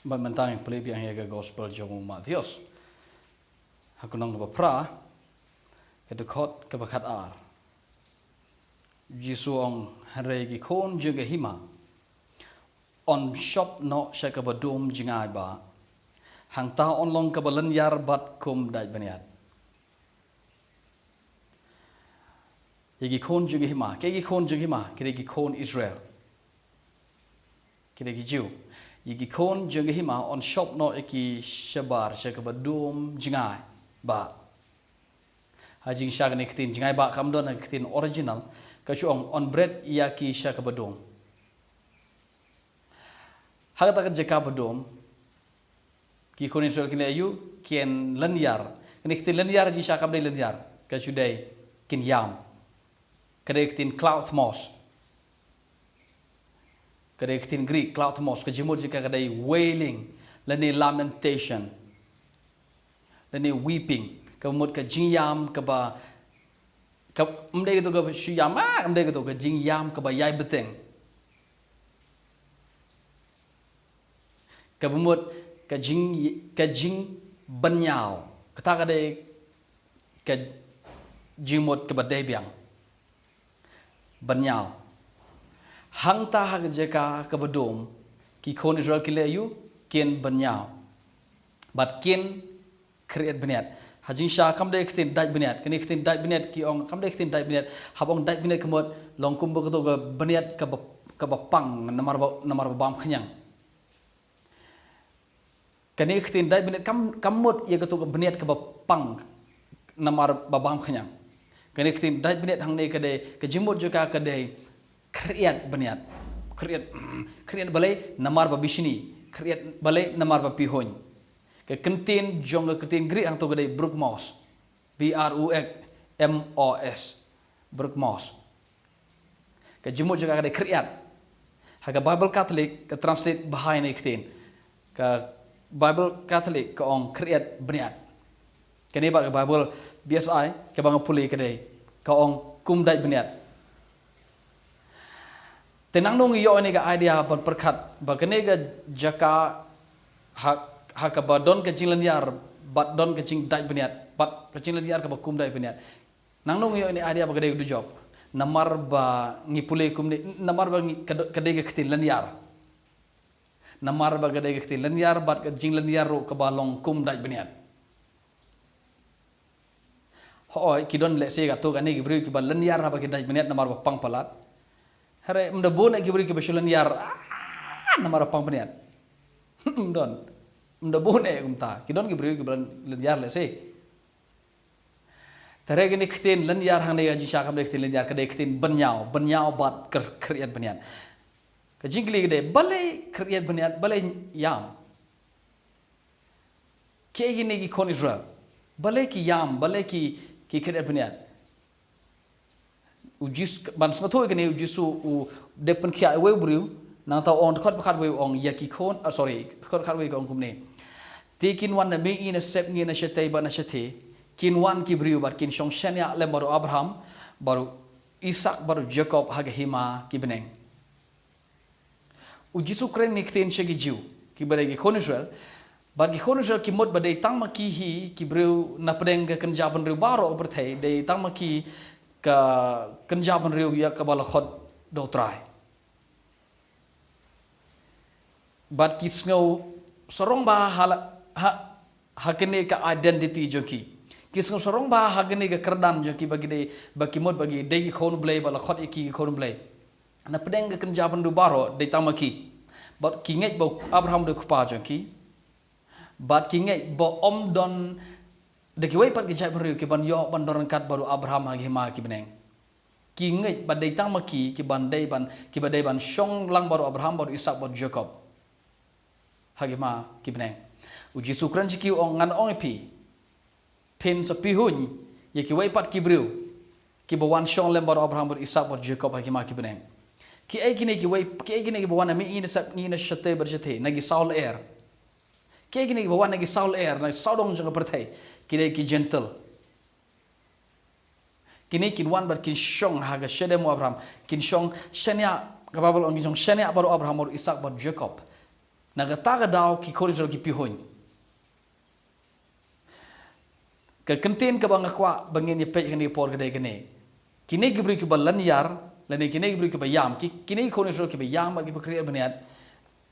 Mentang pelip yang ya gospel jong Matius. Aku nang pra ke dekot ke bakat ar. Jisu ong regi kon juga hima. On shop no syaka badum jingai ba. Hang ta on long ke balen yar bat kum dai baniat. Yegi kon juga hima, kegi kon juga hima, kegi kon Israel. Kegi Jew. Yegi kon juga hima on shop no eki shabar syaka badum jingai ba. Hajing syaka ni ketin jingai ba kamdon na ketin original kasyong on bread yaki syaka badum. Hagat jeka badum ki kon Israel kini ayu kien lenyar. Kini ketin lenyar ji syaka bade lenyar kasyudai kin yam. Kerektin cloud moss. Kerektin Greek cloud moss. Kejemur jika kadai wailing. Lani lamentation. Lani weeping. Kemud ke jingyam keba. Mdai gitu ke syuyam. Mdai gitu ke jingyam keba yai beteng. Kebumut ke jing benyau. Kata kadai ke jimut keba debiang. Benyau. Hang ta jeka ke bedom ki kon Israel kile yu kien benyau. Bat kien kreat beniat. Hajing sya kam dai ketin dai beniat. Kini ketin dai beniat ki ong kam dai ketin dai beniat. Habong dai beniat kemot long kumbo keto ke beniat ke bapang namar bam kenyang. Kini ketin dai beniat kamut ye keto ke beniat ke bapang namar babam kenyang. Kini ketin dai beniat hang ne kedai kejimut juga kedai kreat beniat. Kreat balai namar babishini. Kreat balai namar babihon. Ke kentin jong ke kentin Greek hang tu kedai Brukmos. BRUKMOS. Brukmos. Kejimut juga kedai kreat. Haga Bible Catholic ke translate bahai ni ketin. Ke Bible Catholic ke ong kreat beniat. Kini bak ke Bible biasa ke bang puli kedai ka ong kum dai beniat. Tenang nung iyo ni ka idea ban perkat ba kene ga jaka hak ka badon ke jinglan yar bat don ke jing dai beniat bat ke jinglan yar ka ba kum dai beniat. Nang nung iyo ni idea ba kedai du job. Namar ba ngi puli kum ni namar ba kedai ke ketin lan yar. Namar ba kedai ke ketin lan yar bat ke jinglan yar ro ka ba long kum dai beniat. Hoi kidon le se gato kani gibri ki balan yar ha bagi dai minit namar pang palat. Hare mdabo na gibri ki basulan yar namar pang minit. Don. Mdabo na kumta. Kidon gibri ki balan yar le se. Tare gini ketin lan yar hang ne gaji syakam le ketin lan yar kadai ketin benyau bat kriat beniat. Kajingli gede balai kriat beniat balai yam. Ke gini ki kon Israel. Balai ki yam balai ki kreat beniat. Ujis ban smatoi kene ujisu u depen kia we briu nang tau on khot bakat we ong yaki kon khot khat we ong kumne. Ti kin wan na me ina sep ngi na shetei ba na shetei kin wan ki briu bat kin shong shania le baru Abraham baru Ishak baru Jacob haga hima ki beneng. Ujisu kren ni kten shegi jiu ki baregi kon Israel. Bagi kon Israel ki mod badai tang maki hi ki breu na pedeng ke kenjaban riu baro berthai dai tang maki ke kenjaban riu ya ke bala khot do trai. Bat ki sngo sorong ba ha kene ke identity joki. Ki sngo sorong ba ha kene ke kerdan joki bagi dai bagi mod bagi dai kon blai bala khot iki kon blai. Na pedeng ke kenjaban riu baro dai tang maki. Bat ki ngai bau Abraham do kupa joki. Bat kingai bo om don deki wei pat kijai beriu ki ban yo ban dorangkat baru Abraham hagi ma ki beneng. Kingai badai tang maki ki bandai ban shong lang baru Abraham baru Ishak baru Jacob. Hagi ma ki beneng. Uji sukran ki ong ngan ong epi. Pen sepi hun ye ki wei pat ki beriu. Ki bawan shong lem baru Abraham baru Ishak baru Jacob hagi ma ki beneng. Ki ai kini ki wei ki ai kini ki bawan ami ina sap ni na shate berjate nagi Saul air. Kaya gini bawa nagi Saul air, nagi Saudong jangan berthai, kini ki gentle. Kini kin wan bar kin shong haga shedemu Abraham, kin shong shenya kababal ong kin shong shenya baru Abraham baru Ishak baru Jacob. Nagata daw ki khoni ki pihon. Ke kentin ke bang kwa bangin ye pe ni por gede gene. Kini gibri ki balan yar, lene kini gibri ki bayam, kini khoni ki bayam bagi bekriat beniat.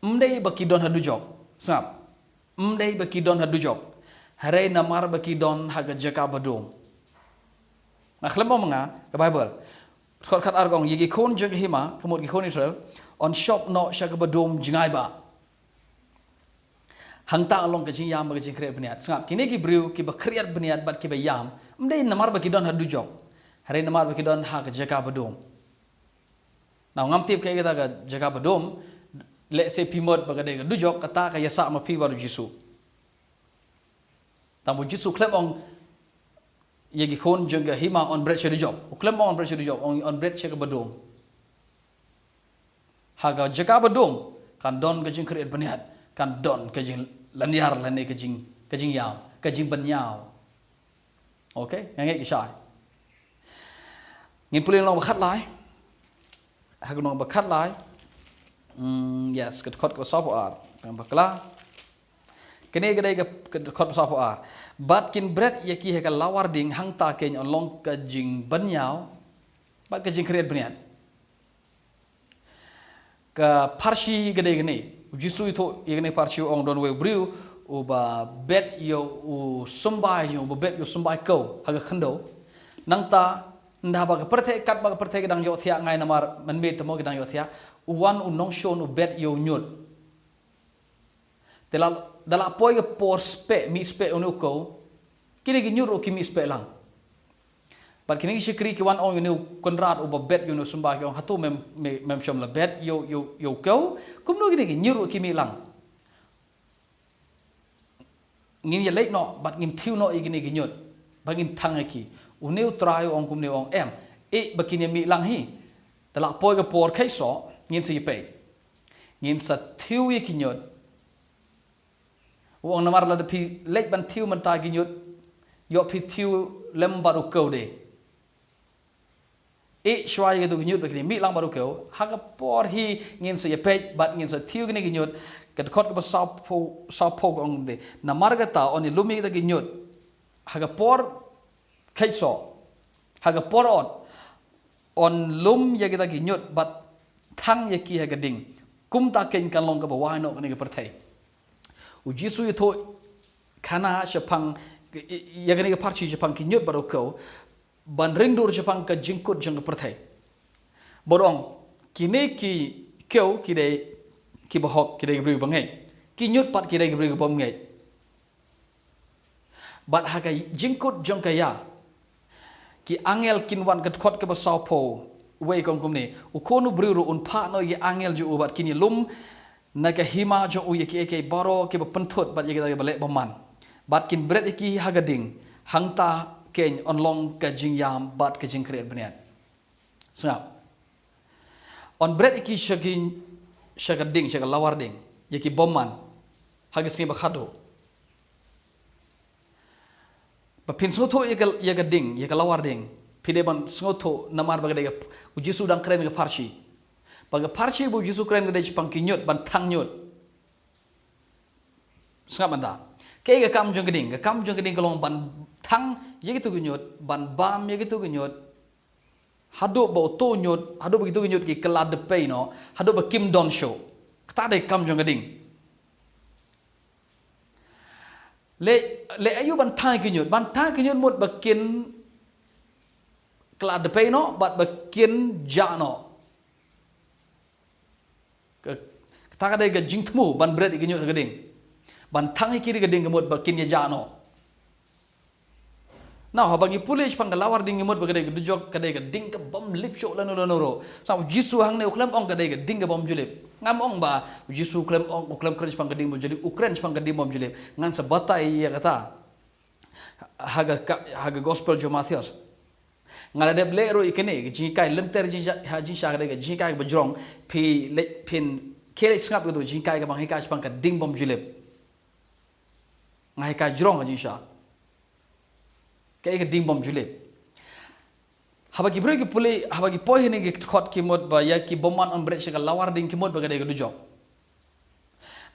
Mdei baki don hadu jok. Sap. Mdei baki don hadu jok. Harai namar baki don haga jaka badom. Nah kelemo menga ke Bible. Skot kat argong yegi khon jeng hima kemut ki khon Israel on shop no shaka badom jingai ba. Hangta along ke jing yam bagi jing kriat beniat. Sap kini ki briu ki bekriat beniat bat ki bayam. Mdei namar baki don hadu jok. Harai namar baki don haga jaka badom. Nah ngam tip kayak kita ke jaka badom. Let's say pimot bagadai dujok kata kaya sa ma pi baru Jisu. Tamu Jisu klem ong yegi khon jengga hima on bread share job. Klem on bread share job on bread share badom. Haga jaga badom kan don ke jing kreat beniat kan don ke jing laniar lane ke jing yaw ke jing benyaw. Okay, ngai ki sai. Ngin pulin long bakhat lai. Haga long bakhat lai. Yes, ke khot ko sapo ar pang bakla kene gede ke khot sapo ar bat kin bread yaki he ka lawar ding hang ta ken on long ka jing banyaw bat ka jing kreat beniat ka parsi gede gene Jisu itu yene parsi ong don we briu uba bet yo u sombai yo uba bet yo sombai ko haga khando nang ta nda ba ka perthe kat ba ka perthe gedang yo thia ngai namar man me tamo gedang yo thia uwan unong shon u bet yo nyut dala poi ke por spe mi spe unuko kini gi nyur o kimi spe lang but kini shikri ki wan on you konrad u bet you no sumba ki on hatu mem shom la bet yo ko kumno gini gi nyur o kimi lang ngin ya late no but ngin thiu no igini gi nyut bangin thangaki uneu try on kumne on em e bakini mi lang hi dala poi ke por khai so ngin si pe ngin sa thiu ye kinyot wong namar la de pi lek ban thiu man ta kinyot yo pi thiu lem baru ko de e shwai ge du kinyot bakini mi lang baru ko ha ka por hi ngin si pe bat ngin sa thiu gini kinyot kat khot ko sa po ong de namar ga ta on lumi da kinyot ha ka por khai so ha ka por on lum ye ge da kinyot bat thang ye ki ha gading kum ta ken kan long ka bawai no ni ka perthai u Jisu itu kana shapang ya gani ka parchi shapang ki nyot baro ko ban ring dur shapang ka jingkut jang ka perthai borong kini ki keu ki de ki bahok ki de bri bangai ki nyot pat ki de bri ka bom ngai bat ha ka jingkut jang ka ya ki angel kinwan ka khot ka ba saw po way kong kumni ukonu briru un pa no ye angel ju ubat kini lum na ka hima jo u ye ke baro ke penthut bat ye ka bale baman bat kin bread ki hagading hangta ken on long ka jingyam bat ka jing kreat beniat snap on bread ki shagading shagalawar ding ye ki baman hagasni ba khado ba pin so tho ye ka ding ye ka lawar ding pide ban sngoto namar bagade u Jisu dang kren ga parsi baga parsi bu Jisu kren ga pang kinyot ban thang nyot sngap anda ke ga kam jong geding kalong ban thang ye gitu ginyot ban bam ye gitu ginyot hado ba to nyot hado begitu ginyot ki kelad de pe no hado ba kim don show ta de kam jong geding le ayu ban thang ginyot mot ba kin kelad de pe no bat bakin jano ta ka de ga jing thmu ban bread gi nyu ga ding ban thang ki ri ga ding mot bakin ya jano now habangi pulish pangalawar ding mot ba ga de jok ka de ga ding ka bom lip show la no ro sa Jisu hang ne uklam ong ga de ga ding ga bom julip ngam ong ba Jisu uklam ong uklam kren pang ga ding bom julip ukren pang ga ding bom julip ngan sa batai ya kata haga gospel jo Matthias ngala de le ro ikene ji kai lemter ji ha ji sha ga de ji kai bajrong phi le phin kele snap go ji kai ga bang hika pang ka ding bom julep ngai ka jrong ji sha kai ga ding bom julep habagi bro ki pule habagi po hene ge khot ki mod ba ya ki bomman on brek ga lawar ding ki mod ba ga de du jok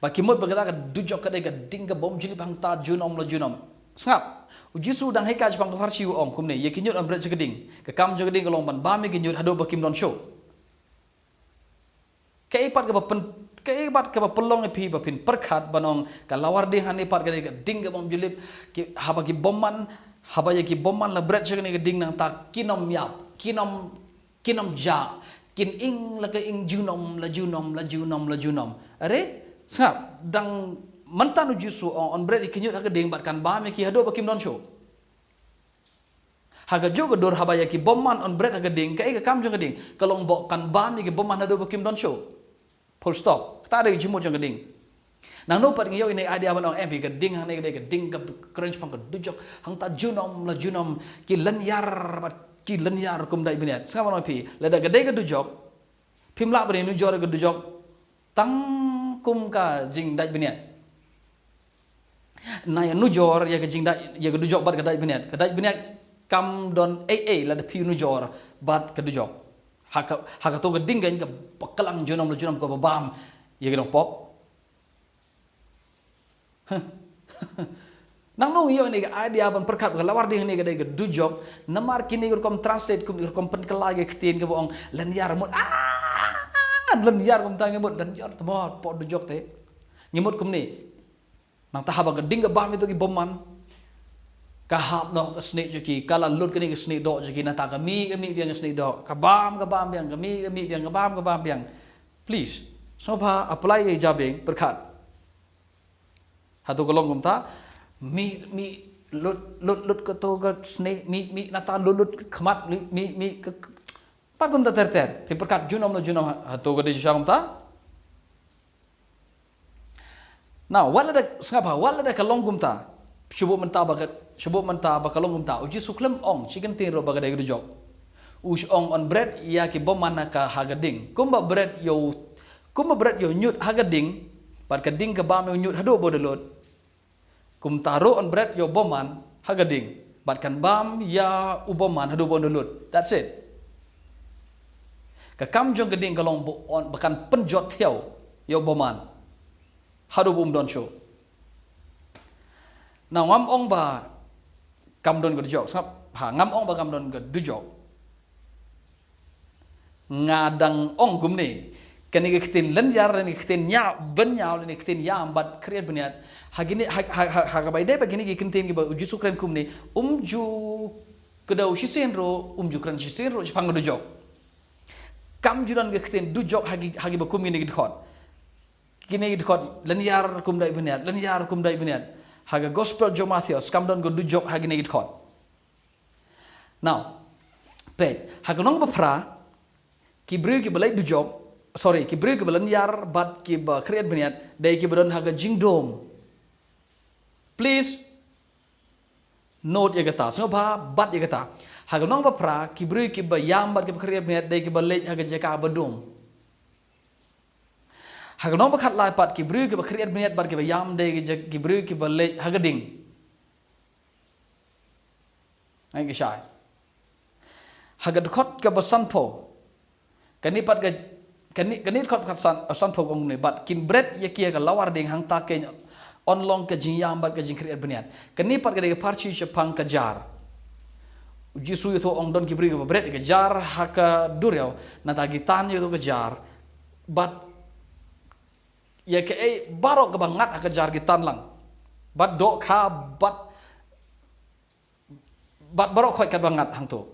Baki mot bagada ka dujok ka de ka ding ka bom jili bang ta junom la junom. Sngap. Uji su dang heka jpang ka farsi ong kumne ye kinyut on bret jegeding. Ka kam jegeding ka long ban ba me kinyut hado bakim don show. Ka ipat ka pen ka ipat ka pelong epi bapin perkhat banong ka lawar ding han ipat ka de ka ding ka bom jili ki haba ki bomman haba ye ki bomman la bret jegeding ka ding nang ta kinom yap kinom ja kin ing la ka ing junom la junom la junom la junom. Are sngap dang mantan uji su on bread ikinyut haga ding bat kan ba me ki hado bakim don show haga jogo dor habaya ki bomman on bread haga ding ka kam jong ding kalong bo kan ba me ki bomman hado bakim don show full stop ta de jimo jong ding nang no pat ngiyo ini idea banong mp ka ding hang ne ka ding ka crunch pang ka dujok hang ta junom la junom ki len yar kum dai biniat sa banong pi la da ga de ka dujok pimla bani nu jor ka dujok tang kum ka jing dai biniat na ya nujor ya kejing da ya kedujok bat kedai biniat kam don la de pi nujor bat kedujok haka to geding gan ka pakalang junom la junom ko babam ya gedong pop nang nong yo ni ga idea ban perkat ka lawar ding ni ga de kedujok namar kini kom translate kom pen kelage ketin ke boong len yar mut len yar kom tang mut len yar temot po dujok te nyemut kom ni nang tahaba ka ding ka bam itu ki bomman kahap no ka snake joki kala lut kini ka snake dok joki na ta ka mi biang ka snake dok ka bam biang ka mi biang ka bam biang please soba apply ye jabeng perkat hatu kolong kumta mi lut ka to ka snake mi na ta lut khamat mi ka pat kumta ter pi perkat junom hatu ka de jang kumta. Now, wala da kalong gumta, syubuk menta bakalong gumta, uji suklem ong, chicken tiro baga day jok. Ush ong on bread, ya ki bomana ka hagading. Kumba bread yo nyut hagading, par ka ding ka bam yo nyut hado bodolot. Kum taro on bread yo boman hagading, bat kan bam ya uboman hado bodolot. That's it. Ka kam jong gading kalong on bakan penjot thiaw yo boman. Hado bum don show. Now ngam ong ba kam don gedjok sap ha ngam ong ba kam don gedjok. Ngadang ong gumne kani ketin len yar ni ketin nya ben nyaw ni ketin yam bat kreat beniat hagini ha bai de bagini ki ketin ki ba uju sukren kumne umju kedau shisenro umju kran shisenro pang gedjok. Kam judan ketin dujok hagi ba kum ni gedkhot. Kini dikot lanyar kum dai beniat haga gospel jo Matthews kam don go dujok hagi ne dikot now pe haga nong bapra ki bru ki balai dujok ki bru ki lanyar bat ki ba create beniat dai ki badon haga jingdom please note ya kata so ba bat ya kata haga nong bapra ki bru ki ba yam bat ki create beniat dai ki balai haga jeka badum haga nong bakhat lai pat ki bru ki ba create beniat bat ki ba yam de ki bru ki ba le haga ding ai ki shai haga khot ka ba sanpo kani pat ga kani khot khat sanpo ong ne bat kin bread ye ki ga lawar ding hang ta ke on long ka jing yam bat ka jing create beniat kani pat ga de parchi chapang ka jar uji su to ong don ki bru ki ba bread ka jar haka duryo na ta gitan yo ka jar bat ya ke barok ke bangat aka jar gitan lang bat dok ka bat barok khoi ka bangat hang to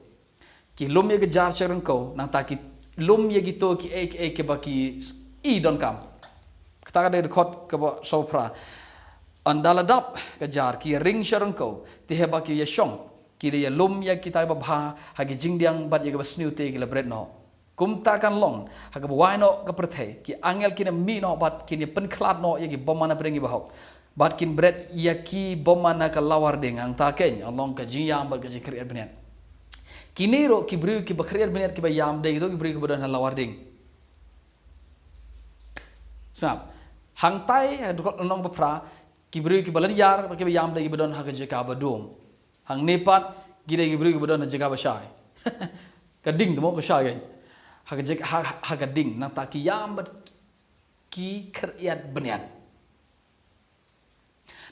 ki lum ye ke jar chereng ko nang ta ki lum ye gitu ki ke baki I don kam kata ka de khot ke ba sopra andala dap ke jar ki ring chereng ko ti he baki ye shong ki de lum ye kita ba bha hagi jingdiang bat ye ke sniu te ki la bread no kum takan long haga wai no ka perthe ki angel kina mi no bat kini pen klat no yagi bomana prengi bahok bat kin bread yaki bomana ka lawar ding ang ta ken along ka jiyam bat ka jikri beniat kini ro ki bru ki bakri beniat ki bayam de gitu ki bru ki badan lawar ding sap hang tai dukot nong bapra ki bru ki balan yar ki bayam de ki badan haga jika badum hang nepat gide ki bru ki badan jika basai kading mo ko shay haga ding nang taki yam bat ki kriat beniat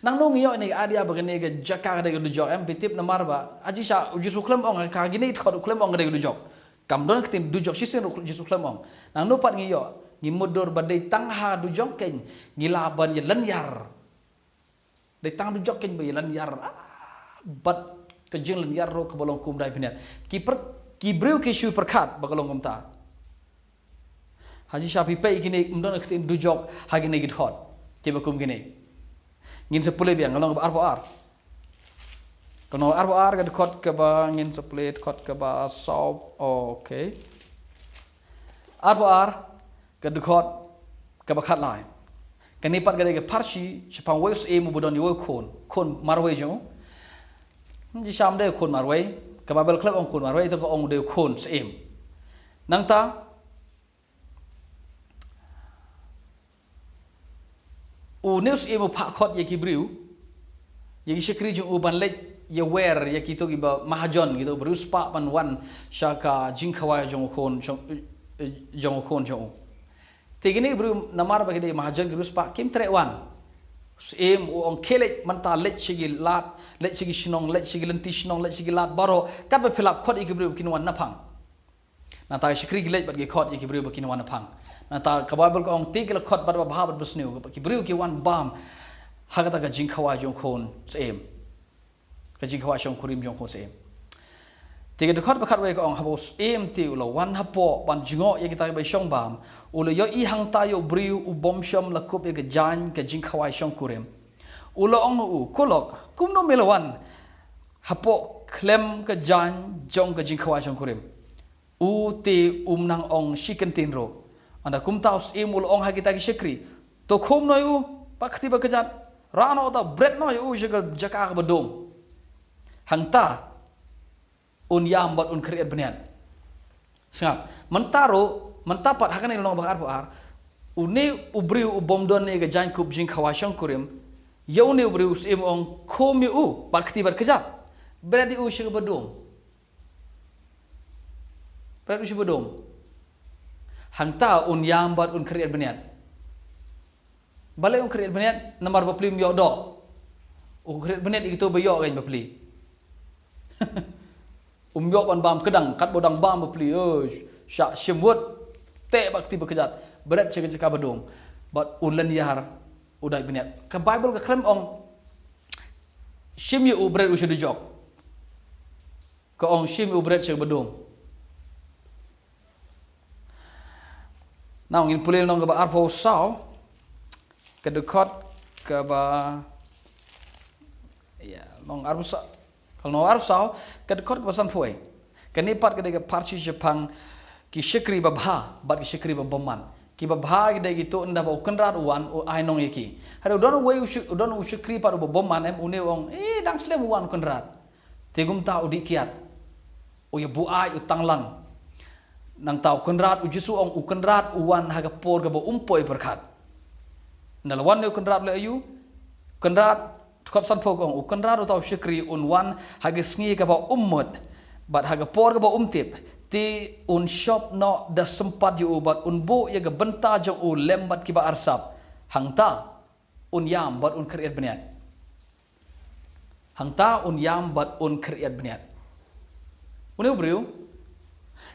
Nang nong yo ni adia bagane ga jaka ga du jok em pitip namar ba aji sha uji suklem ong ka gini khot uklem ong ga du jok kam don kitin du jok sisin uji suklem ong nang no pat ngi yo ngi mudur badai tang ha du jok ken ngi laban ye lan yar dai tang du jok ken ba ye lan yar bat ke jing lan yar ro ke bolong kum dai piniat ki breu ke shu perkat ba kalong kum ta haji sha pi pe gini mdon kitin du jok ha gini git hot ti ba kum gini ngin sepuluh biang kalau nggak arboar, kalau arboar ke dekot ke ba ngin sepuluh dekot ke ba sop, oke, arboar ke dekot ke ba kat lain, kenipat ke parsi sepang wes emu budon yo kon marwe jo, di sam de kon marwe, ke babel klub ong kon marwe itu ke ong de kon seem, nang ta news emo pakot yaki briu yaki sekri jung uban lek ya wer yaki to giba mahajon gitu briu spa pan wan shaka jingkhawa jong khon jong tegini briu namar bagi de mahajon briu spa kim tre wan em ong kelek manta lek sigi lat lek sigi shnong lek sigi lenti shnong lek sigi lat baro kat ba philap khot yaki briu kinwan napang na ta sekri gilek bat gi khot yaki briu kinwan napang nata kababel ko ong tigel khot bar ba bat besniu ki briu ki wan bam hagata ka jingkhawa jong khon sem ka jingkhawa shong kurim jong khon sem tigel khot ba khat we ko ong habos em ti ulo wan hapo ban jingo ye kita ba shong bam ulo yo I hang ta yo briu u bom shom la kup ye ka jan ka jingkhawa shong kurim ulo ong u kolok kum no melawan hapo klem ka jan jong ka jingkhawa shong kurim u te nang ong shikentin ro anda kum taus imul ong hagita ki sekri to khum no yu pakti ba kejat rano ta bread no yu jaga jaka ka bedom hangta yam bat kreat benian sangap mentapat hakan long ba ar une ubri ubom don ne ga jan kup jing khawashong kurim yau ne ubri usim ong khum yu pakti ba kejat bread yu jaga bedom bread yu bedom hangta yam bat kreat benian balai kreat benian namar bapli yo do kreat benian itu bayo kan bapli yo ban bam kedang kat bodang bam bapli syak shimwut te bakti bekejat berat ceka bedong bat ulan yar udai benian ke bible ke klem ong shim yu berat usah dijok ke ong shim yu berat ceka bedong now ngin pulil nong ke ba arpo sao ke dekot ke ba ya nong arpo sao kalau nong arpo sao ke dekot ke pasan puai ke nipat ke de parsi Jepang ki shikri ba bha bat ki shikri ba boman ki ba bha de gitu nda ba kenrat uan o ai nong yaki hado don we don shikri pa ba boman em une ong dang slem uan kenrat tegum ta udi kiat o ya bu ai utang lang nang tau kenrat ujisu ong kenrat uan haga por ga ba umpoi berkat nalawan ne kenrat le ayu kenrat khop san phok ong kenrat tau shikri unwan haga sngi ga ba ummut bat haga por ga ba umtip ti shop no da sempat yu bat bu ya ga benta jong lembat ki ba arsap hangta yam bat kreat beniat hangta yam bat kreat beniat une briu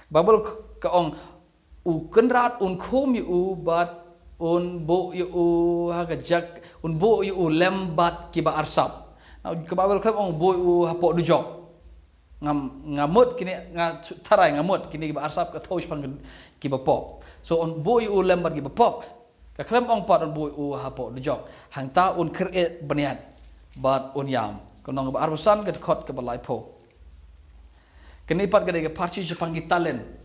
babel ke ong kenrat khum yu bat bo yu haga jak bo yu lembat ki ba arsap now ke babel klep ong bo yu hapo du jok ngamut kini tarai ngamut kini ki ba arsap ke touch pang ki ba pop so bo yu lembat ki ba pop ke klem ong pat bo yu hapo du jok hangta kreat beniat bat yam konong ba arbusan ke khot ke balai po kenipat ke parsi Jepang ki talent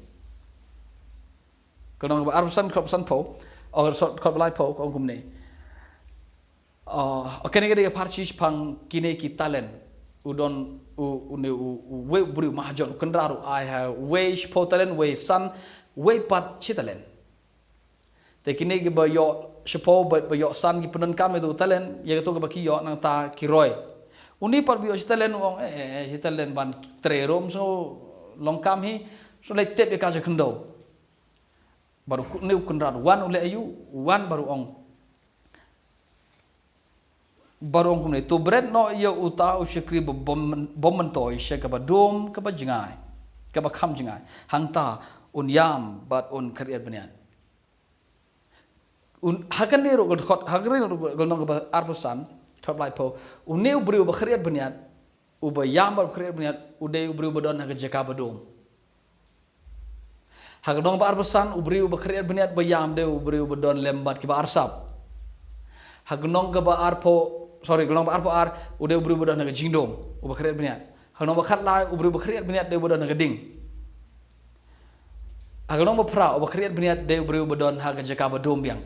kalau arbusan crop san po or crop lai po kong kumne kene gede parsi pang kine ki talent udon we buru mahajon kendaru I have we po talent we san we pat chi talent te kine ge ba yo shpo ba yo san ki punan kam itu talent ye to ba ki yo nang ta ki roy uni par bi yo talent ong chi talent ban tre rom so long kam hi so le tep ye ka je kendo baru neu kenrat wan oleh ayu wan baru ong barong kum ne to bread no yo uta u shikri bom toy she ka ba dom ka ba jingai ka ba kham jingai hang ta un yam bat un kriat banian un hakan ne ro khot hagre ro golong ba arposan thot lai po un ne ubri ba kriat banian u ba yam ba kriat banian u de ubri ba don ha jaka ba dom hagadong ba arposan ubri ba kriat banian ba yam de ubri ba don lembat ki ba arsap hagnong ka ba arpo sorry golong ba arpo ar ude ubri bodo naga jingdom uba kriat beniat hagnong ba khat lai ubri ba kriat beniat de bodo naga ding hagnong ba pra uba kriat beniat de ubri bodo naga jaka ba dom biang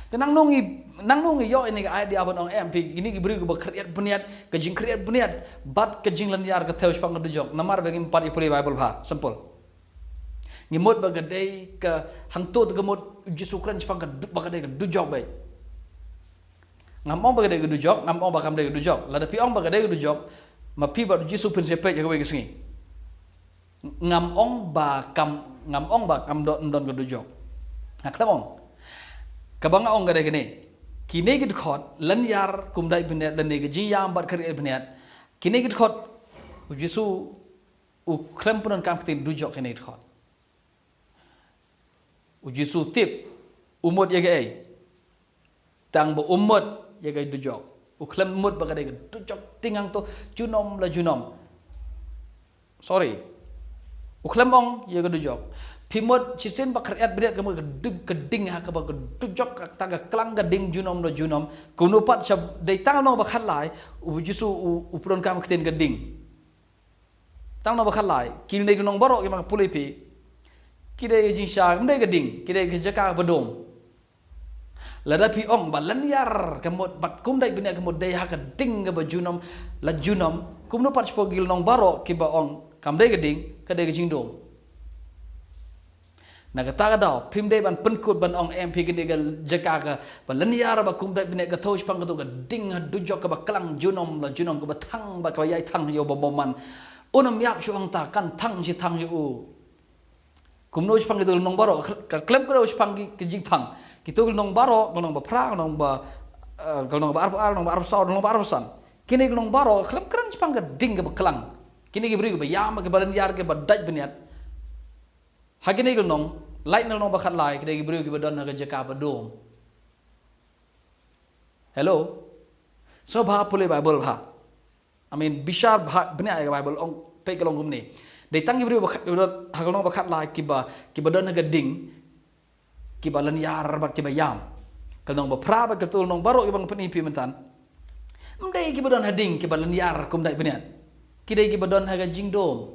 tenang nongi yo ini ga ai dia abon ong MP ini gi bri ba kriat beniat ka jing kriat beniat bat ka jing lan yar ka theus pang du jok namar bagi 4 ipuli bible bha simple ngimot ba gadai ka hangto ta gamot jisu kran pang ka ba gadai ka du jok bai ngam ong bagade gudu jok ngam ong bakam de gudu jok la da pi ong bagade gudu jok ma pi ba jisu prinsipe ya gawe gesingi ngam ong bakam don gudu jok aklamong kabanga ong gade gene kine gid khot lan yar kum dai binet dan ne ji yam bat kari binet kine gid khot u jisu u klem punan kam ktin du jok kine gid khot u jisu tip umut ya gai tang bo umut ya gai du jok u klem mut ba gade du jok tingang to junom la junom sorry u klem ong ya gai du jok pimot cisen ba kriat binet kamu geding ha ka ba du jok ta ga klang gading junom la junom kuno pat sab dei tang no ba khat lai u jisu u pron kam kten gading tang no ba khat lai kin dei nong baro ki ma pulai pi ki dei jing sha kam dei gading ki dei ke jaka ba dom lada pi ong ba lan yar kamot bat kum dai binet kamot dei ha ka ding ga ba junom la junom kum no pat spo gil nong baro ki ba ong kam dei gading ka dei jing dom naga taga daw pim dei ban penkut ban ong MP gede gal jaka ka ba lan yar ba kum dai binet ga thos pang ka to ga ding ha du jok ka ba klang junom la junom ka ba thang ba ka yai thang yo ba man onam yap shu ong ta kan thang ji thang yu kum no pang ka nong baro ka klem ko pang ki jing thang kita nong baro nong ba pra nong ba nong ba arf saw nong ba arf san kini nong baro klem kran pang ka ding ka ba klang kini gi bri ba yam ka ba lan yar ka ba daj binet hagini nong light nong ba khat lai kini gi bri ba don ka jaka ba dom hello so ba pule bible ha I mean bishar bha bne ay bible ong pe ka long gumni dei tang gi bri ba khat hagalong ba khat lai ki ba don ka ding ki ba lan yar ba ki ba yam kalong ba pra ba ka tul nong baro ibang pani pi mentan mdei ki ba don hading ki ba lan yar kum dai bnian ki dei ki ba don ha ga jing dom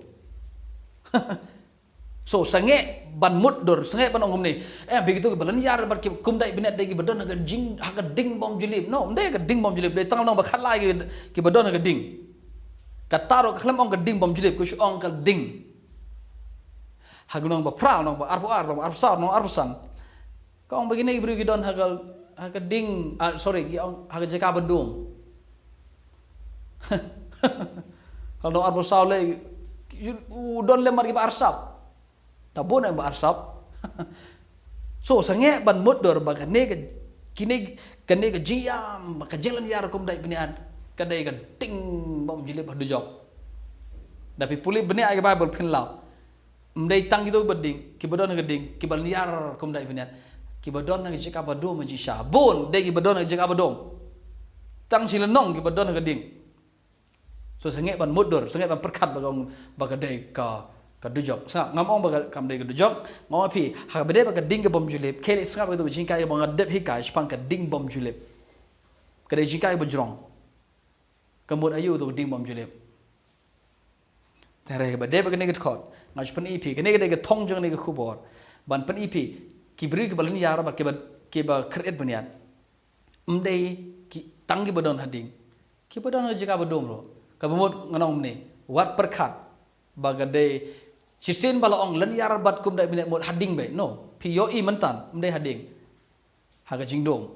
so sange ban mut dor sange ban ongum ni begitu ki ba lan yar ba ki kum dai bnian dei ki ba don ha ga jing ha ga ding bom julip no mdei ga ding bom julip dei tang nong ba khat lai ki ba don ha ga ding ka taro ka khlem ong ga ding bom julip ku ong ka ding ha ga nong ba pra nong ba arpo sa nong arpo san kong begini beri gidon hagal ding sorry giong hagal jaka bedum kalau arbo saule don lemar ki arsap tabon ba arsap so sange ban mudor ba kane kini kane ga jiam ka jalan yar kum dai binian kadai ga ting bom jilip hadu jok tapi puli bini ay bible pin law mdai tang itu beding ki bedon ga ding ki bal yar kum dai binian ki badon nang jika badom ji sabun de ki badon nang jika badom tang silenong ki badon nang gading so sange ban mudur sange ban perkat bagong bagade ka dujok sa ngamong baga kam de dujok ngom pi ha bede baga ding bom julip kele sra ba jing kai bang dep hi kai spang ka ding bom julip ka de jing kai bojrong kamut ayu tu ding bom julip tare ba de baga ne khot ngaj pan ipi ka ne ga thong jong ne ga khubor ban pan ipi ki beri ki balan yar ba ki ba kreat banian mdei ki tangi badon hading ki badon jika badom ro ka bamot nganong ne wat perkhat bagade sisin bala ong lan yar bat kum dai binet mod hading be no pi yo i mentan mdei hading haga jingdom